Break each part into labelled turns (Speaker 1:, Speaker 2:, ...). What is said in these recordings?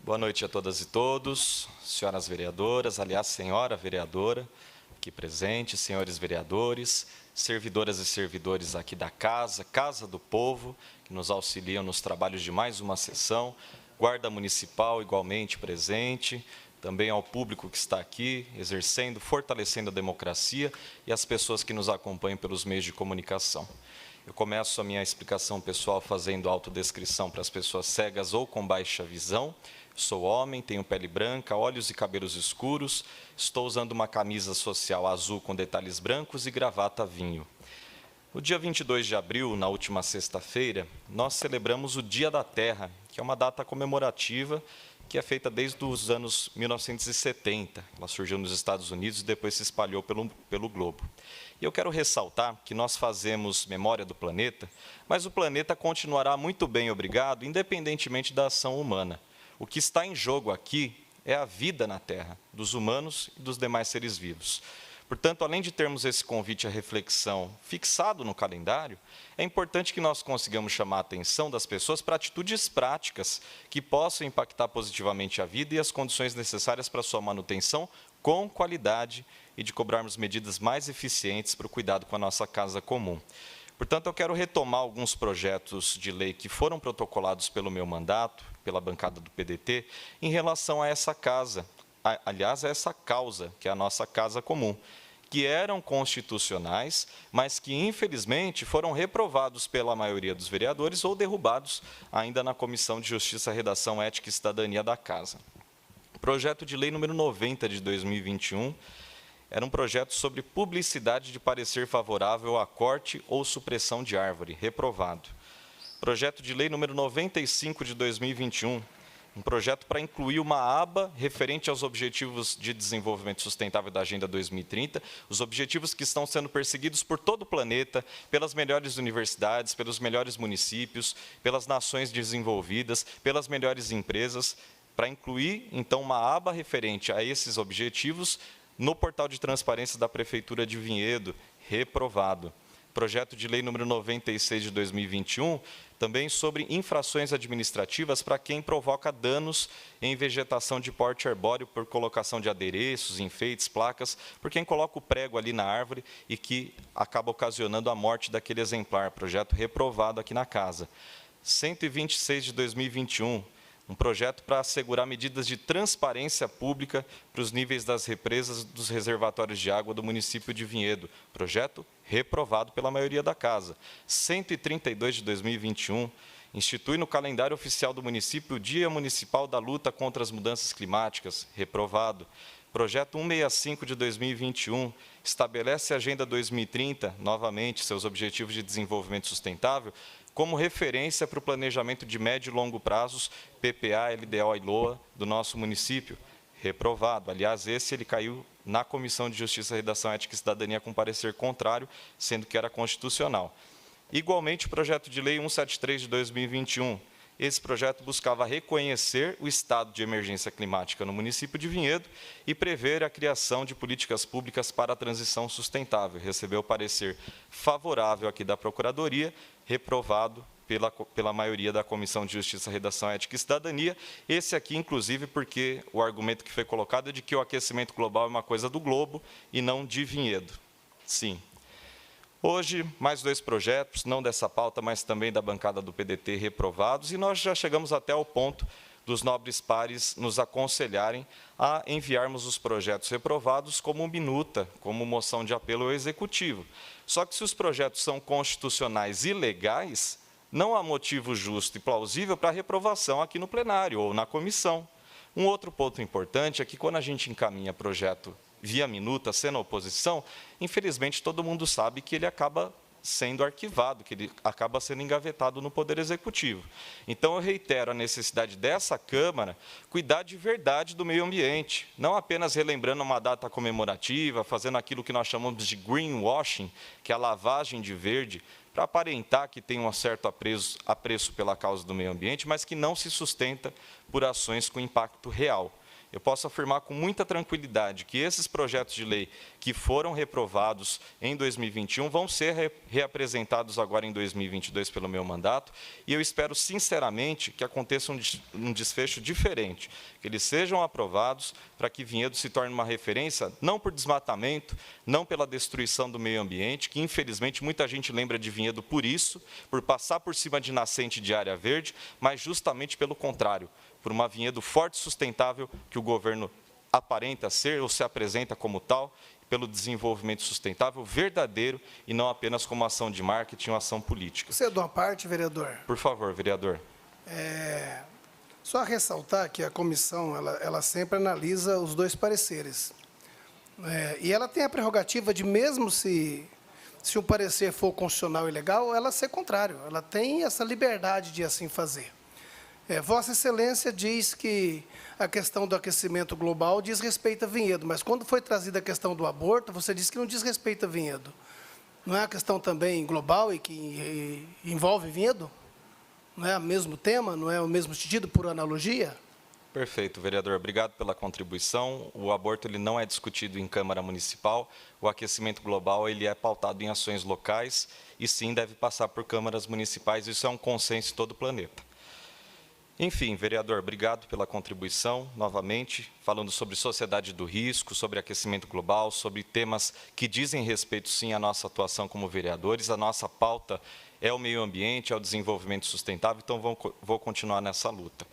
Speaker 1: Boa noite a todas e todos, senhoras vereadoras, aliás, senhora vereadora aqui presente, senhores vereadores, servidoras e servidores aqui da Casa, Casa do Povo, que nos auxiliam nos trabalhos de mais uma sessão, Guarda Municipal igualmente presente, também ao público que está aqui, exercendo, fortalecendo a democracia e as pessoas que nos acompanham pelos meios de comunicação. Eu começo a minha explicação pessoal fazendo autodescrição para as pessoas cegas ou com baixa visão. Sou homem, tenho pele branca, olhos e cabelos escuros, estou usando uma camisa social azul com detalhes brancos e gravata vinho. No dia 22 de abril, na última sexta-feira, nós celebramos o Dia da Terra, que é uma data comemorativa que é feita desde os anos 1970. Ela surgiu nos Estados Unidos e depois se espalhou pelo globo. E eu quero ressaltar que nós fazemos memória do planeta, mas o planeta continuará muito bem, obrigado, independentemente da ação humana. O que está em jogo aqui é a vida na Terra, dos humanos e dos demais seres vivos. Portanto, além de termos esse convite à reflexão fixado no calendário, é importante que nós consigamos chamar a atenção das pessoas para atitudes práticas que possam impactar positivamente a vida e as condições necessárias para sua manutenção com qualidade e de cobrarmos medidas mais eficientes para o cuidado com a nossa casa comum. Portanto, eu quero retomar alguns projetos de lei que foram protocolados pelo meu mandato, pela bancada do PDT, em relação a essa casa, aliás, a essa causa, que é a nossa casa comum, que eram constitucionais, mas que, infelizmente, foram reprovados pela maioria dos vereadores ou derrubados ainda na Comissão de Justiça, Redação, Ética e Cidadania da Casa. O projeto de lei número 90 de 2021 era um projeto sobre publicidade de parecer favorável a corte ou supressão de árvore, reprovado. Projeto de lei número 95 de 2021, um projeto para incluir uma aba referente aos Objetivos de Desenvolvimento Sustentável da Agenda 2030, os objetivos que estão sendo perseguidos por todo o planeta, pelas melhores universidades, pelos melhores municípios, pelas nações desenvolvidas, pelas melhores empresas, para incluir, então, uma aba referente a esses objetivos no portal de transparência da Prefeitura de Vinhedo, reprovado. Projeto de lei número 96 de 2021, também sobre infrações administrativas para quem provoca danos em vegetação de porte arbóreo por colocação de adereços, enfeites, placas, por quem coloca o prego ali na árvore e que acaba ocasionando a morte daquele exemplar. Projeto reprovado aqui na Casa. 126 de 2021, um projeto para assegurar medidas de transparência pública para os níveis das represas dos reservatórios de água do município de Vinhedo. Projeto reprovado pela maioria da Casa. 132 de 2021, institui no calendário oficial do município o Dia Municipal da Luta contra as Mudanças Climáticas. Reprovado. Projeto 165 de 2021, estabelece a Agenda 2030, novamente, seus Objetivos de Desenvolvimento Sustentável, como referência para o planejamento de médio e longo prazos, PPA, LDO e LOA, do nosso município. Reprovado. Aliás, esse ele caiu na Comissão de Justiça, Redação, Ética e Cidadania com parecer contrário, sendo que era constitucional. Igualmente, o projeto de lei 173 de 2021. Esse projeto buscava reconhecer o estado de emergência climática no município de Vinhedo e prever a criação de políticas públicas para a transição sustentável. Recebeu parecer favorável aqui da Procuradoria, reprovado pela maioria da Comissão de Justiça, Redação, Ética e Cidadania. Esse aqui, inclusive, porque o argumento que foi colocado é de que o aquecimento global é uma coisa do globo e não de Vinhedo. Sim. Hoje, mais dois projetos, não dessa pauta, mas também da bancada do PDT, reprovados, e nós já chegamos até ao ponto dos nobres pares nos aconselharem a enviarmos os projetos reprovados como minuta, como moção de apelo ao Executivo. Só que se os projetos são constitucionais e legais, não há motivo justo e plausível para reprovação aqui no plenário ou na comissão. Um outro ponto importante é que quando a gente encaminha projeto via minuta, sendo oposição, infelizmente todo mundo sabe que ele acaba sendo arquivado, que ele acaba sendo engavetado no Poder Executivo. Então, eu reitero a necessidade dessa Câmara cuidar de verdade do meio ambiente, não apenas relembrando uma data comemorativa, fazendo aquilo que nós chamamos de greenwashing, que é a lavagem de verde, para aparentar que tem um certo apreço pela causa do meio ambiente, mas que não se sustenta por ações com impacto real. eu posso afirmar com muita tranquilidade que esses projetos de lei que foram reprovados em 2021 vão ser reapresentados agora em 2022 pelo meu mandato, e eu espero sinceramente que aconteça um desfecho diferente, que eles sejam aprovados para que Vinhedo se torne uma referência, não por desmatamento, não pela destruição do meio ambiente, que infelizmente muita gente lembra de Vinhedo por isso, por passar por cima de nascente de área verde, mas justamente pelo contrário, por uma Vinhedo forte e sustentável que o governo aparenta ser ou se apresenta como tal, pelo desenvolvimento sustentável verdadeiro e não apenas como ação de marketing ou ação política.
Speaker 2: Você é de uma parte, vereador?
Speaker 1: Por favor, vereador.
Speaker 2: Só ressaltar que a comissão ela sempre analisa os dois pareceres. E ela tem a prerrogativa de, mesmo se o parecer for constitucional e legal, ela ser contrário. Ela tem essa liberdade de assim fazer. Vossa Excelência diz que a questão do aquecimento global diz respeito a Vinhedo, mas quando foi trazida a questão do aborto, você disse que não diz respeito a Vinhedo. Não é a questão também global e que envolve Vinhedo? Não é o mesmo tema, não é o mesmo sentido, por analogia?
Speaker 1: Perfeito, vereador. Obrigado pela contribuição. O aborto ele não é discutido em Câmara Municipal. O aquecimento global ele é pautado em ações locais e, sim, deve passar por câmaras municipais. Isso é um consenso em todo o planeta. Enfim, vereador, obrigado pela contribuição, novamente, falando sobre sociedade do risco, sobre aquecimento global, sobre temas que dizem respeito, sim, à nossa atuação como vereadores. A nossa pauta é o meio ambiente, é o desenvolvimento sustentável, então vou continuar nessa luta.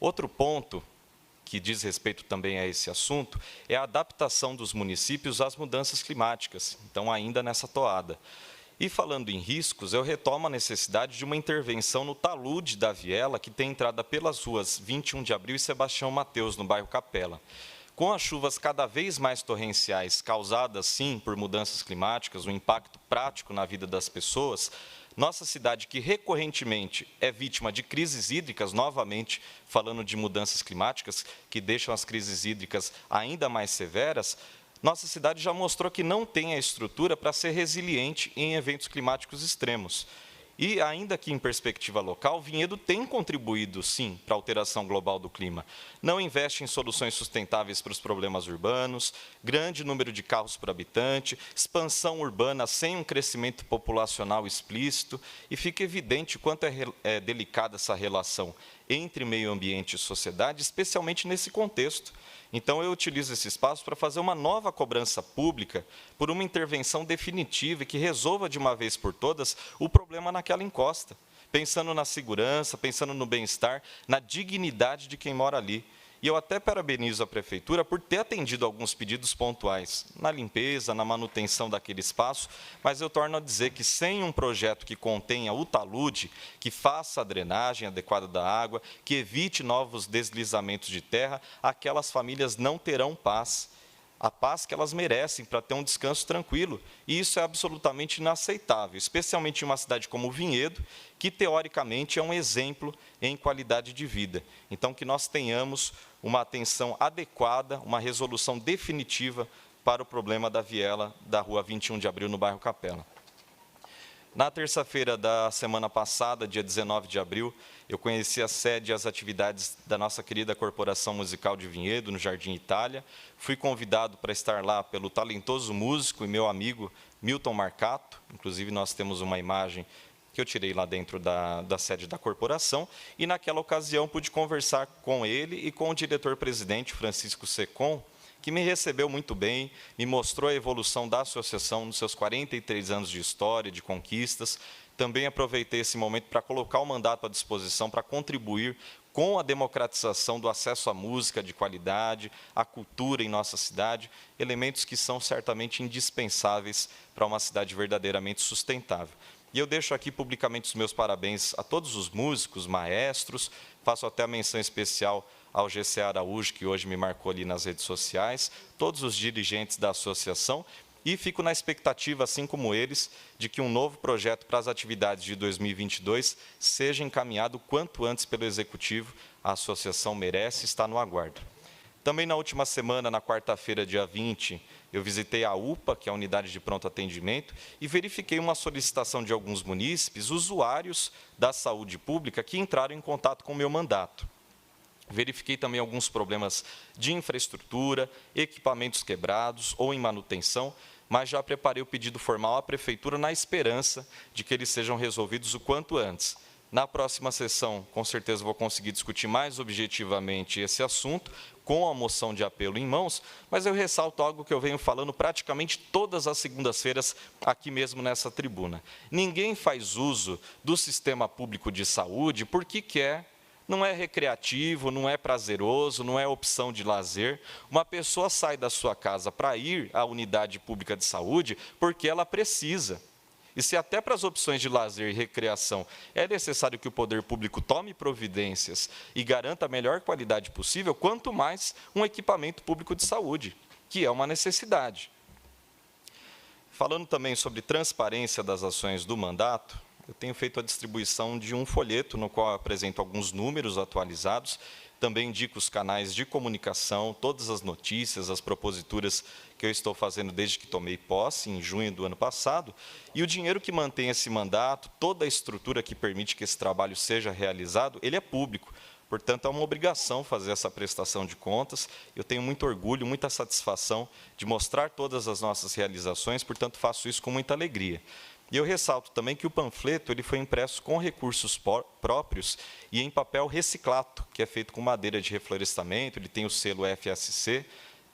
Speaker 1: Outro ponto que diz respeito também a esse assunto é a adaptação dos municípios às mudanças climáticas, então ainda nessa toada. E falando em riscos, eu retomo a necessidade de uma intervenção no talude da viela, que tem entrada pelas ruas 21 de abril e Sebastião Mateus, no bairro Capela. Com as chuvas cada vez mais torrenciais, causadas, sim, por mudanças climáticas, um impacto prático na vida das pessoas, nossa cidade, que recorrentemente é vítima de crises hídricas, novamente falando de mudanças climáticas, que deixam as crises hídricas ainda mais severas, nossa cidade já mostrou que não tem a estrutura para ser resiliente em eventos climáticos extremos. E, ainda que em perspectiva local, Vinhedo tem contribuído, sim, para a alteração global do clima. Não investe em soluções sustentáveis para os problemas urbanos, grande número de carros por habitante, expansão urbana sem um crescimento populacional explícito, e fica evidente o quanto é delicada essa relação entre meio ambiente e sociedade, especialmente nesse contexto. Então, eu utilizo esse espaço para fazer uma nova cobrança pública por uma intervenção definitiva e que resolva de uma vez por todas o problema naquela encosta, pensando na segurança, pensando no bem-estar, na dignidade de quem mora ali. E eu até parabenizo a Prefeitura por ter atendido alguns pedidos pontuais, na limpeza, na manutenção daquele espaço, mas eu torno a dizer que sem um projeto que contenha o talude, que faça a drenagem adequada da água, que evite novos deslizamentos de terra, aquelas famílias não terão paz. A paz que elas merecem para ter um descanso tranquilo. E isso é absolutamente inaceitável, especialmente em uma cidade como Vinhedo, que, teoricamente, é um exemplo em qualidade de vida. Então, que nós tenhamos uma atenção adequada, uma resolução definitiva para o problema da viela da rua 21 de abril, no bairro Capela. Na terça-feira da semana passada, dia 19 de abril, eu conheci a sede e as atividades da nossa querida Corporação Musical de Vinhedo, no Jardim Itália. Fui convidado para estar lá pelo talentoso músico e meu amigo Milton Marcato. Inclusive, nós temos uma imagem que eu tirei lá dentro da sede da corporação. E, naquela ocasião, pude conversar com ele e com o diretor-presidente, Francisco Secom, que me recebeu muito bem, me mostrou a evolução da associação nos seus 43 anos de história, de conquistas. Também aproveitei esse momento para colocar o mandato à disposição para contribuir com a democratização do acesso à música de qualidade, à cultura em nossa cidade, elementos que são certamente indispensáveis para uma cidade verdadeiramente sustentável. E eu deixo aqui publicamente os meus parabéns a todos os músicos, maestros, faço até a menção especial ao GC Araújo, que hoje me marcou ali nas redes sociais, todos os dirigentes da associação, e fico na expectativa, assim como eles, de que um novo projeto para as atividades de 2022 seja encaminhado o quanto antes pelo Executivo. A associação merece estar no aguardo. Também na última semana, na quarta-feira, dia 20, eu visitei a UPA, que é a Unidade de Pronto Atendimento, e verifiquei uma solicitação de alguns munícipes, usuários da saúde pública, que entraram em contato com o meu mandato. Verifiquei também alguns problemas de infraestrutura, equipamentos quebrados ou em manutenção, mas já preparei o pedido formal à Prefeitura na esperança de que eles sejam resolvidos o quanto antes. Na próxima sessão, com certeza, vou conseguir discutir mais objetivamente esse assunto, com a moção de apelo em mãos, mas eu ressalto algo que eu venho falando praticamente todas as segundas-feiras aqui mesmo nessa tribuna. Ninguém faz uso do sistema público de saúde porque quer. Não é recreativo, não é prazeroso, não é opção de lazer. Uma pessoa sai da sua casa para ir à unidade pública de saúde porque ela precisa. E se até para as opções de lazer e recreação é necessário que o poder público tome providências e garanta a melhor qualidade possível, quanto mais um equipamento público de saúde, que é uma necessidade. Falando também sobre transparência das ações do mandato, eu tenho feito a distribuição de um folheto no qual apresento alguns números atualizados, também indico os canais de comunicação, todas as notícias, as proposituras que eu estou fazendo desde que tomei posse, em junho do ano passado, e o dinheiro que mantém esse mandato, toda a estrutura que permite que esse trabalho seja realizado, ele é público. Portanto, é uma obrigação fazer essa prestação de contas. Eu tenho muito orgulho, muita satisfação de mostrar todas as nossas realizações, portanto, faço isso com muita alegria. E eu ressalto também que o panfleto ele foi impresso com recursos próprios e em papel reciclado, que é feito com madeira de reflorestamento, ele tem o selo FSC,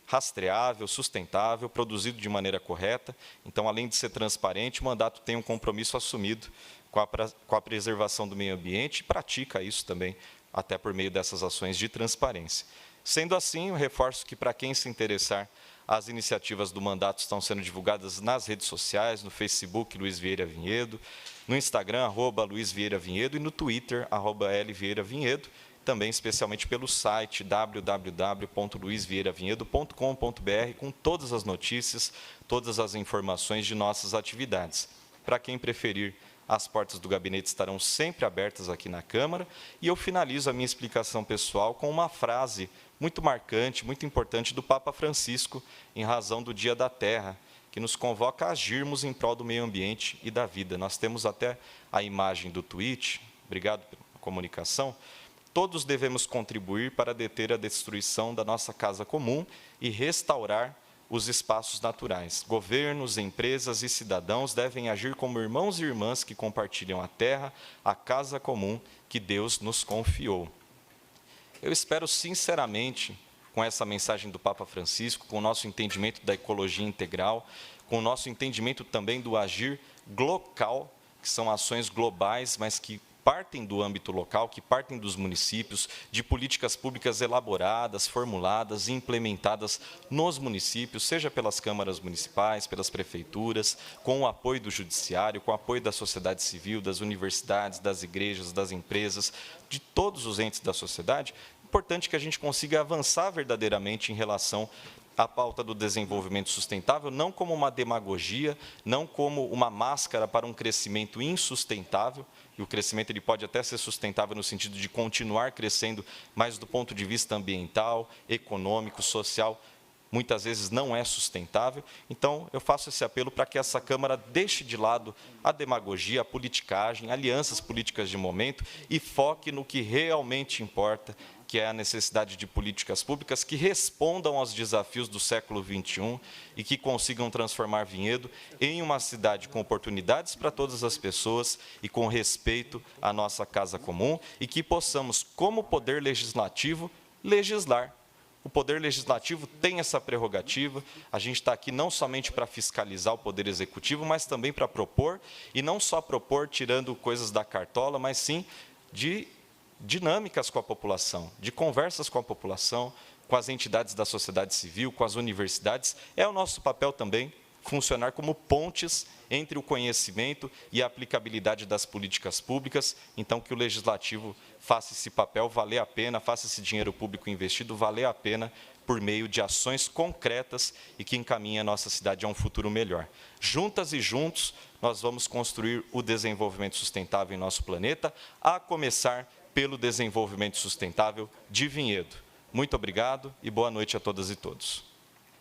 Speaker 1: rastreável, sustentável, produzido de maneira correta. Então, além de ser transparente, o mandato tem um compromisso assumido com a preservação do meio ambiente e pratica isso também, até por meio dessas ações de transparência. Sendo assim, eu reforço que, para quem se interessar, as iniciativas do mandato estão sendo divulgadas nas redes sociais, no Facebook, Luiz Vieira Vinhedo, no Instagram, @Luiz Vieira Vinhedo, e no Twitter, @LVieiraVinhedo, também especialmente pelo site www.luizvieiravinhedo.com.br, com todas as notícias, todas as informações de nossas atividades. Para quem preferir, as portas do gabinete estarão sempre abertas aqui na Câmara, e eu finalizo a minha explicação pessoal com uma frase muito marcante, muito importante do Papa Francisco, em razão do Dia da Terra, que nos convoca a agirmos em prol do meio ambiente e da vida. Nós temos até a imagem do tweet, obrigado pela comunicação. Todos devemos contribuir para deter a destruição da nossa casa comum e restaurar os espaços naturais. Governos, empresas e cidadãos devem agir como irmãos e irmãs que compartilham a terra, a casa comum que Deus nos confiou. Eu espero sinceramente, com essa mensagem do Papa Francisco, com o nosso entendimento da ecologia integral, com o nosso entendimento também do agir glocal, que são ações globais, mas que partem do âmbito local, que partem dos municípios, de políticas públicas elaboradas, formuladas e implementadas nos municípios, seja pelas câmaras municipais, pelas prefeituras, com o apoio do judiciário, com o apoio da sociedade civil, das universidades, das igrejas, das empresas, de todos os entes da sociedade. É importante que a gente consiga avançar verdadeiramente em relação à pauta do desenvolvimento sustentável, não como uma demagogia, não como uma máscara para um crescimento insustentável, e o crescimento ele pode até ser sustentável no sentido de continuar crescendo, mas do ponto de vista ambiental, econômico, social, muitas vezes não é sustentável. Então, eu faço esse apelo para que essa Câmara deixe de lado a demagogia, a politicagem, alianças políticas de momento e foque no que realmente importa, que é a necessidade de políticas públicas que respondam aos desafios do século XXI e que consigam transformar Vinhedo em uma cidade com oportunidades para todas as pessoas e com respeito à nossa casa comum, e que possamos, como poder legislativo, legislar. O Poder Legislativo tem essa prerrogativa, a gente está aqui não somente para fiscalizar o Poder Executivo, mas também para propor, e não só propor tirando coisas da cartola, mas sim de dinâmicas com a população, de conversas com a população, com as entidades da sociedade civil, com as universidades. É o nosso papel também funcionar como pontes entre o conhecimento e a aplicabilidade das políticas públicas, então que o Legislativo faça esse papel valer a pena, faça esse dinheiro público investido valer a pena por meio de ações concretas e que encaminhem a nossa cidade a um futuro melhor. Juntas e juntos, nós vamos construir o desenvolvimento sustentável em nosso planeta, a começar pelo desenvolvimento sustentável de Vinhedo. Muito obrigado e boa noite a todas e todos.